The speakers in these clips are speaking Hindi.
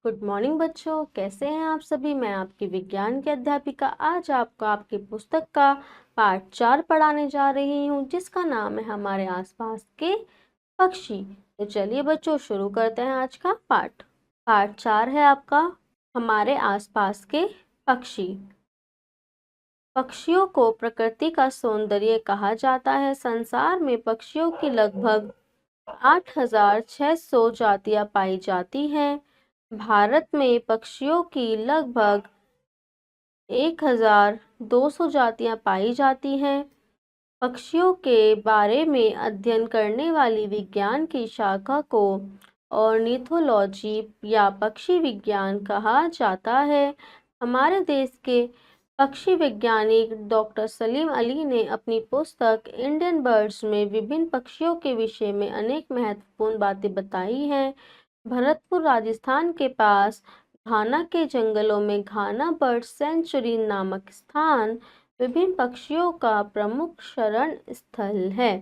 गुड मॉर्निंग बच्चों, कैसे हैं आप सभी। मैं आपकी विज्ञान की अध्यापिका आज आपको आपकी पुस्तक का पाठ 4 पढ़ाने जा रही हूँ, जिसका नाम है हमारे आसपास के पक्षी। तो चलिए बच्चों, शुरू करते हैं आज का पाठ। पाठ 4 है आपका हमारे आसपास के पक्षी। पक्षियों को प्रकृति का सौंदर्य कहा जाता है। संसार में पक्षियों की लगभग 8,600 जातियां पाई जाती हैं। भारत में पक्षियों की लगभग 1,200 जातियां पाई जाती हैं। पक्षियों के बारे में अध्ययन करने वाली विज्ञान की शाखा को ऑर्निथोलॉजी या पक्षी विज्ञान कहा जाता है। हमारे देश के पक्षी वैज्ञानिक डॉक्टर सलीम अली ने अपनी पुस्तक इंडियन बर्ड्स में विभिन्न पक्षियों के विषय में अनेक महत्वपूर्ण बातें बताई हैं। भरतपुर राजस्थान के पास घाना के जंगलों में घाना बर्ड सेंचुरी नामक स्थान विभिन्न पक्षियों का प्रमुख शरण स्थल है।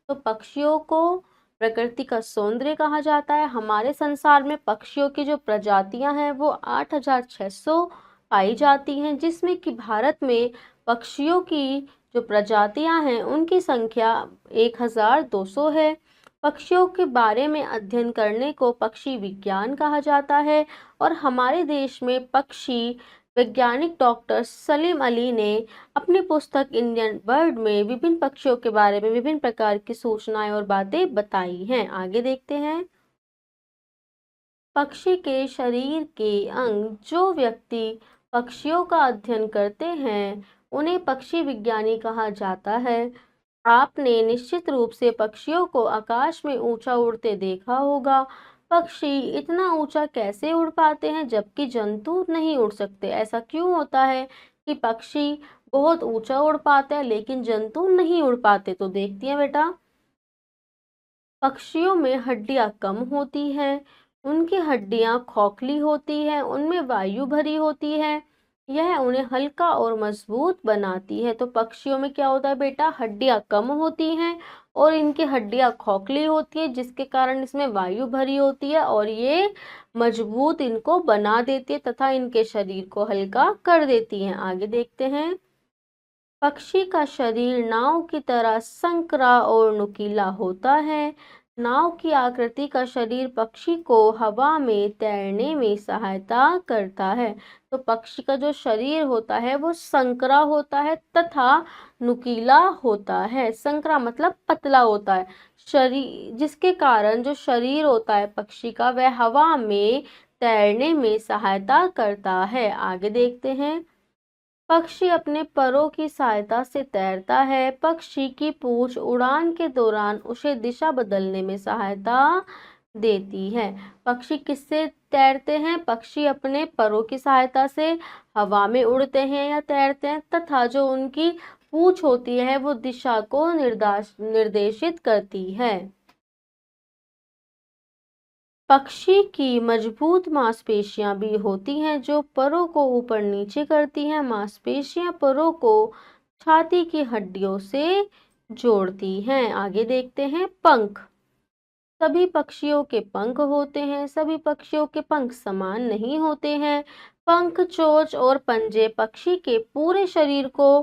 तो पक्षियों को प्रकृति का सौंदर्य कहा जाता है। हमारे संसार में पक्षियों की जो प्रजातियां हैं वो 8,600 पाई जाती हैं, जिसमें कि भारत में पक्षियों की जो प्रजातियां हैं उनकी संख्या 1,200 है। पक्षियों के बारे में अध्ययन करने को पक्षी विज्ञान कहा जाता है और हमारे देश में पक्षी वैज्ञानिक डॉक्टर सलीम अली ने अपनी पुस्तक इंडियन बर्ड में विभिन्न पक्षियों के बारे में विभिन्न प्रकार की सूचनाएं और बातें बताई हैं। आगे देखते हैं। पक्षी के शरीर के अंग। जो व्यक्ति पक्षियों का अध्ययन करते हैं उन्हें पक्षी विज्ञानी कहा जाता है। आपने निश्चित रूप से पक्षियों को आकाश में ऊंचा उड़ते देखा होगा। पक्षी इतना ऊंचा कैसे उड़ पाते हैं जबकि जंतु नहीं उड़ सकते? ऐसा क्यों होता है कि पक्षी बहुत ऊंचा उड़ पाते हैं लेकिन जंतु नहीं उड़ पाते? तो देखती हैं बेटा। पक्षियों में हड्डियां कम होती हैं। उनकी हड्डियां खोखली होती हैं, उनमें वायु भरी होती है। यह उन्हें हल्का और मजबूत बनाती है। तो पक्षियों में क्या होता है बेटा? हड्डियां कम होती हैं और इनकी हड्डियां खोखली होती है, जिसके कारण इसमें वायु भरी होती है और ये मजबूत इनको बना देती है तथा इनके शरीर को हल्का कर देती हैं। आगे देखते हैं। पक्षी का शरीर नाव की तरह संकरा और नुकीला होता है। नाव की आकृति का शरीर पक्षी को हवा में तैरने में सहायता करता है। तो पक्षी का जो शरीर होता है वो संकरा होता है तथा नुकीला होता है। संकरा मतलब पतला होता है शरीर, जिसके कारण जो शरीर होता है पक्षी का वह हवा में तैरने में सहायता करता है। आगे देखते हैं। पक्षी अपने परों की सहायता से तैरता है। पक्षी की पूंछ उड़ान के दौरान उसे दिशा बदलने में सहायता देती है। पक्षी किससे तैरते हैं? पक्षी अपने परों की सहायता से हवा में उड़ते हैं या तैरते हैं तथा जो उनकी पूंछ होती है वो दिशा को निर्देशित करती है। पक्षी की मजबूत मांसपेशियां भी होती हैं जो परों को ऊपर नीचे करती हैं। मांसपेशियां परों को छाती की हड्डियों से जोड़ती हैं। आगे देखते हैं। पंख। सभी पक्षियों के पंख होते हैं। सभी पक्षियों के पंख समान नहीं होते हैं। पंख, चोंच और पंजे पक्षी के पूरे शरीर को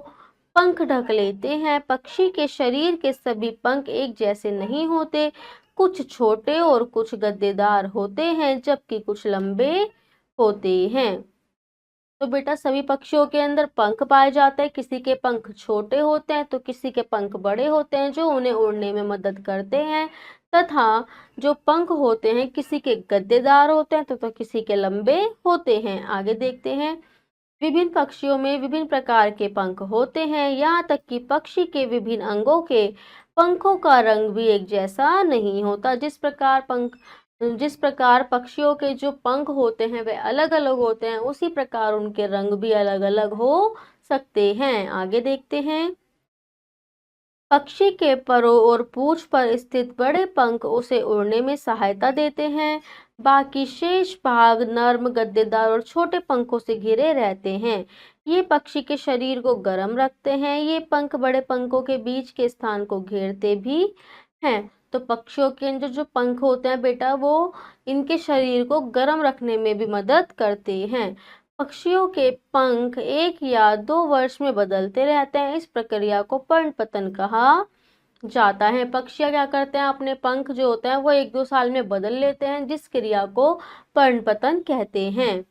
पंख ढक लेते हैं। पक्षी के शरीर के सभी पंख एक जैसे नहीं होते। कुछ छोटे और कुछ गद्देदार होते हैं जबकि कुछ लंबे होते हैं। तो बेटा सभी पक्षियों के अंदर पंख पाए जाते हैं। किसी के पंख छोटे होते हैं तो किसी के पंख बड़े होते हैं जो उन्हें उड़ने में मदद करते हैं तथा जो पंख होते हैं किसी के गद्देदार होते हैं तो किसी के लंबे होते हैं। आगे देखते हैं। विभिन्न पक्षियों में विभिन्न प्रकार के पंख होते हैं। यहाँ तक कि पक्षी के विभिन्न अंगों के पंखों का रंग भी एक जैसा नहीं होता। जिस प्रकार पक्षियों के जो पंख होते हैं वे अलग अलग होते हैं, उसी प्रकार उनके रंग भी अलग अलग हो सकते हैं। आगे देखते हैं। पक्षी के परों और पूंछ पर स्थित बड़े पंख उसे उड़ने में सहायता देते हैं। बाकी शेष भाग नर्म, गद्देदार और छोटे पंखों से घिरे रहते हैं। ये पक्षी के शरीर को गर्म रखते हैं। ये पंख बड़े पंखों के बीच के स्थान को घेरते भी हैं। तो पक्षियों के अंदर जो पंख होते हैं बेटा, वो इनके शरीर को गर्म रखने में भी मदद करते हैं। पक्षियों के पंख 1 या 2 वर्ष में बदलते रहते हैं। इस प्रक्रिया को पर्णपतन कहा जाता है। पक्षियाँ क्या करते हैं, अपने पंख जो होते हैं वो 1-2 साल में बदल लेते हैं, जिस क्रिया को पर्णपतन कहते हैं।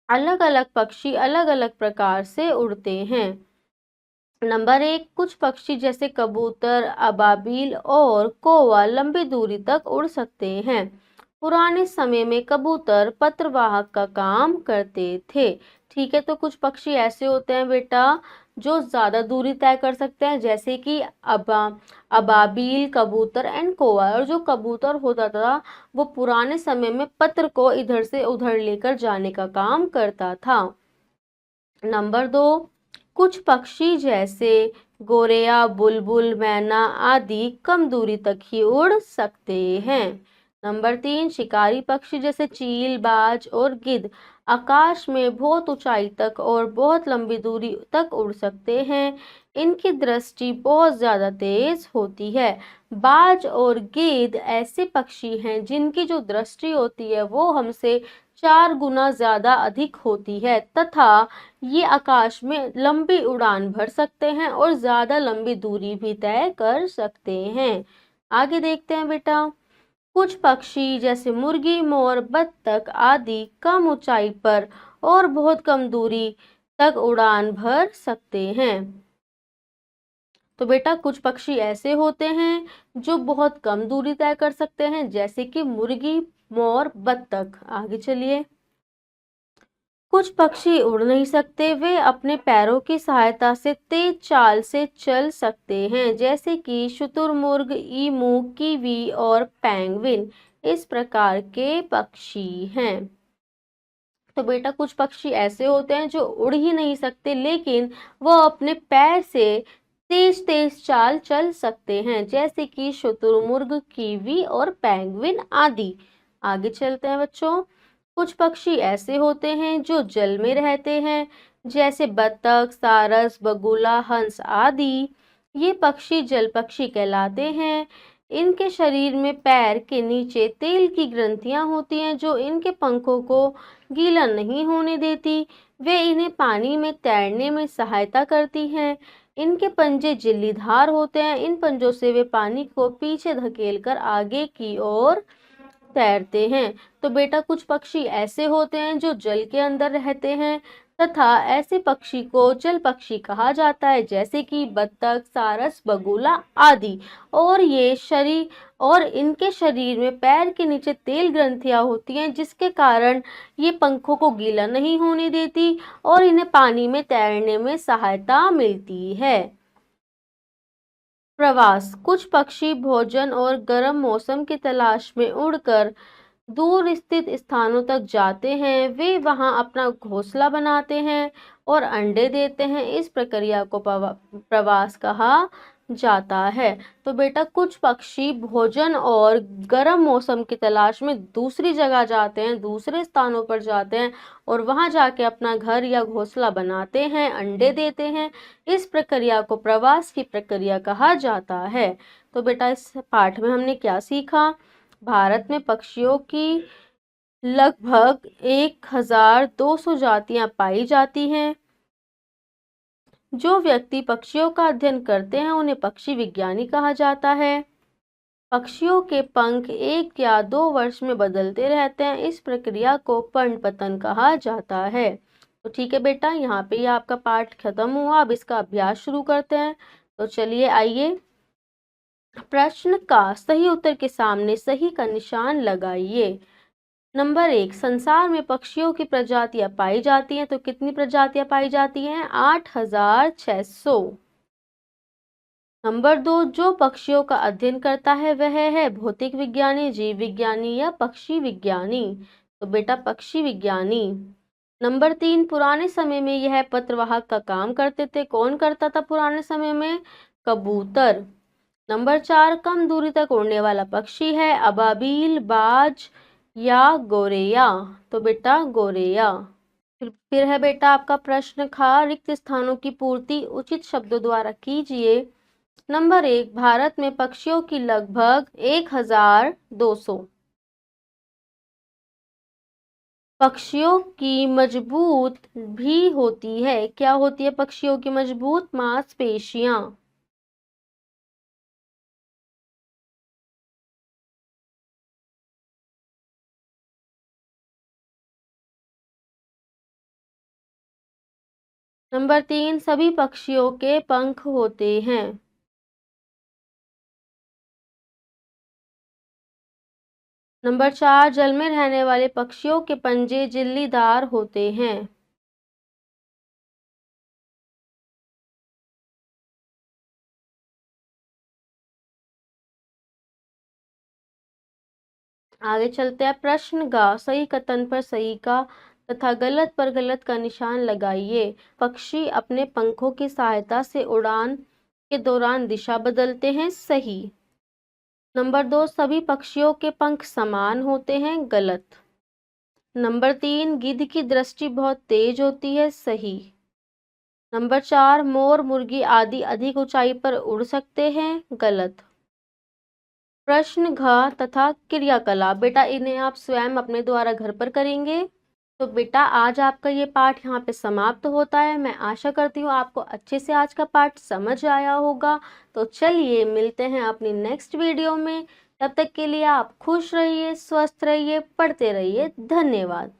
अलग अलग पक्षी अलग अलग प्रकार से उड़ते हैं। नंबर 1, कुछ पक्षी जैसे कबूतर, अबाबिल और कौवा लंबी दूरी तक उड़ सकते हैं। पुराने समय में कबूतर पत्रवाहक का काम करते थे। ठीक है, तो कुछ पक्षी ऐसे होते हैं बेटा जो ज्यादा दूरी तय कर सकते हैं, जैसे कि अबाबिल, कबूतर एंड कौवा। और जो कबूतर होता था वो पुराने समय में पत्र को इधर से उधर लेकर जाने का काम करता था। नंबर 2, कुछ पक्षी जैसे गोरैया, बुलबुल, मैना आदि कम दूरी तक ही उड़ सकते हैं। नंबर 3, शिकारी पक्षी जैसे चील, बाज और गिद्ध आकाश में बहुत ऊंचाई तक और बहुत लंबी दूरी तक उड़ सकते हैं। इनकी दृष्टि बहुत ज्यादा तेज होती है। बाज और गिद्ध ऐसे पक्षी हैं जिनकी जो दृष्टि होती है वो हमसे 4 गुना ज्यादा अधिक होती है, तथा ये आकाश में लंबी उड़ान भर सकते हैं और ज्यादा लंबी दूरी भी तय कर सकते हैं। आगे देखते हैं बेटा, कुछ पक्षी जैसे मुर्गी, मोर, बत्तख आदि कम ऊंचाई पर और बहुत कम दूरी तक उड़ान भर सकते हैं। तो बेटा कुछ पक्षी ऐसे होते हैं जो बहुत कम दूरी तय कर सकते हैं, जैसे कि मुर्गी, मोर, बत्तख। आगे चलिए, कुछ पक्षी उड़ नहीं सकते, वे अपने पैरों की सहायता से तेज चाल से चल सकते हैं, जैसे कि शुतुरमुर्ग, ईमू, कीवी और पेंगुइन इस प्रकार के पक्षी हैं। तो बेटा कुछ पक्षी ऐसे होते हैं जो उड़ ही नहीं सकते, लेकिन वो अपने पैर से तेज तेज चाल चल सकते हैं, जैसे कि शुतुरमुर्ग, कीवी और पेंगुइन आदि। आगे चलते हैं बच्चों, कुछ पक्षी ऐसे होते हैं जो जल में रहते हैं, जैसे बतख, सारस, बगुला, हंस आदि। ये पक्षी जल पक्षी कहलाते हैं। इनके शरीर में पैर के नीचे तेल की ग्रंथियां होती हैं जो इनके पंखों को गीला नहीं होने देती। वे इन्हें पानी में तैरने में सहायता करती हैं। इनके पंजे झिल्लीधार होते हैं। इन पंजों से वे पानी को पीछे धकेलकर आगे की ओर तैरते हैं। तो बेटा कुछ पक्षी ऐसे होते हैं जो जल के अंदर रहते हैं, तथा ऐसे पक्षी को जल पक्षी कहा जाता है, जैसे कि बत्तख, सारस, बगुला आदि। और इनके शरीर में पैर के नीचे तेल ग्रंथियां होती हैं, जिसके कारण ये पंखों को गीला नहीं होने देती और इन्हें पानी में तैरने में सहायता मिलती है। प्रवास, कुछ पक्षी भोजन और गर्म मौसम की तलाश में उड़कर दूर स्थित स्थानों तक जाते हैं। वे वहां अपना घोंसला बनाते हैं और अंडे देते हैं। इस प्रक्रिया को प्रवास कहा जाता है। तो बेटा कुछ पक्षी भोजन और गर्म मौसम की तलाश में दूसरी जगह जाते हैं, दूसरे स्थानों पर जाते हैं और वहां जाके अपना घर या घोंसला बनाते हैं, अंडे देते हैं। इस प्रक्रिया को प्रवास की प्रक्रिया कहा जाता है। तो बेटा इस पाठ में हमने क्या सीखा? भारत में पक्षियों की लगभग 1200 जातियां पाई जाती हैं। जो व्यक्ति पक्षियों का अध्ययन करते हैं उन्हें पक्षी विज्ञानी कहा जाता है। पक्षियों के पंख 1 या 2 वर्ष में बदलते रहते हैं। इस प्रक्रिया को पर्णपतन कहा जाता है। तो ठीक है बेटा, यहाँ पे ही आपका पाठ खत्म हुआ। अब इसका अभ्यास शुरू करते हैं। तो चलिए आइए, प्रश्न का सही उत्तर के सामने सही का निशान लगाइए। नंबर 1, संसार में पक्षियों की प्रजातियां पाई जाती हैं। तो कितनी प्रजातियां पाई जाती हैं? 8600। नंबर 2, जो पक्षियों का अध्ययन करता है वह है भौतिक विज्ञानी, जीव विज्ञानी या पक्षी विज्ञानी। तो बेटा पक्षी विज्ञानी। नंबर 3, पुराने समय में यह पत्रवाहक का काम करते थे। कौन करता था पुराने समय में? कबूतर। नंबर 4, कम दूरी तक उड़ने वाला पक्षी है अबाबील, बाज या गोरैया। तो बेटा गोरैया। फिर है बेटा आपका प्रश्न खा, रिक्त स्थानों की पूर्ति उचित शब्दों द्वारा कीजिए। नंबर 1, भारत में पक्षियों की लगभग 1200। पक्षियों की मजबूत भी होती है। क्या होती है पक्षियों की मजबूत? मांसपेशियां। नंबर 3, सभी पक्षियों के पंख होते हैं। नंबर 4, जल में रहने वाले पक्षियों के पंजे झिल्लीदार होते हैं। आगे चलते हैं। प्रश्न गा, सही कथन पर सही का तथा गलत पर गलत का निशान लगाइए। पक्षी अपने पंखों की सहायता से उड़ान के दौरान दिशा बदलते हैं। सही। नंबर 2, सभी पक्षियों के पंख समान होते हैं। गलत। नंबर 3, गिद्ध की दृष्टि बहुत तेज होती है। सही। नंबर 4, मोर, मुर्गी आदि अधिक ऊंचाई पर उड़ सकते हैं। गलत। प्रश्न घ तथा क्रियाकलाप, बेटा इन्हें आप स्वयं अपने द्वारा घर पर करेंगे। तो बेटा आज आपका ये पाठ यहाँ पे समाप्त होता है। मैं आशा करती हूँ आपको अच्छे से आज का पाठ समझ आया होगा। तो चलिए मिलते हैं अपनी नेक्स्ट वीडियो में। तब तक के लिए आप खुश रहिए, स्वस्थ रहिए, पढ़ते रहिए। धन्यवाद।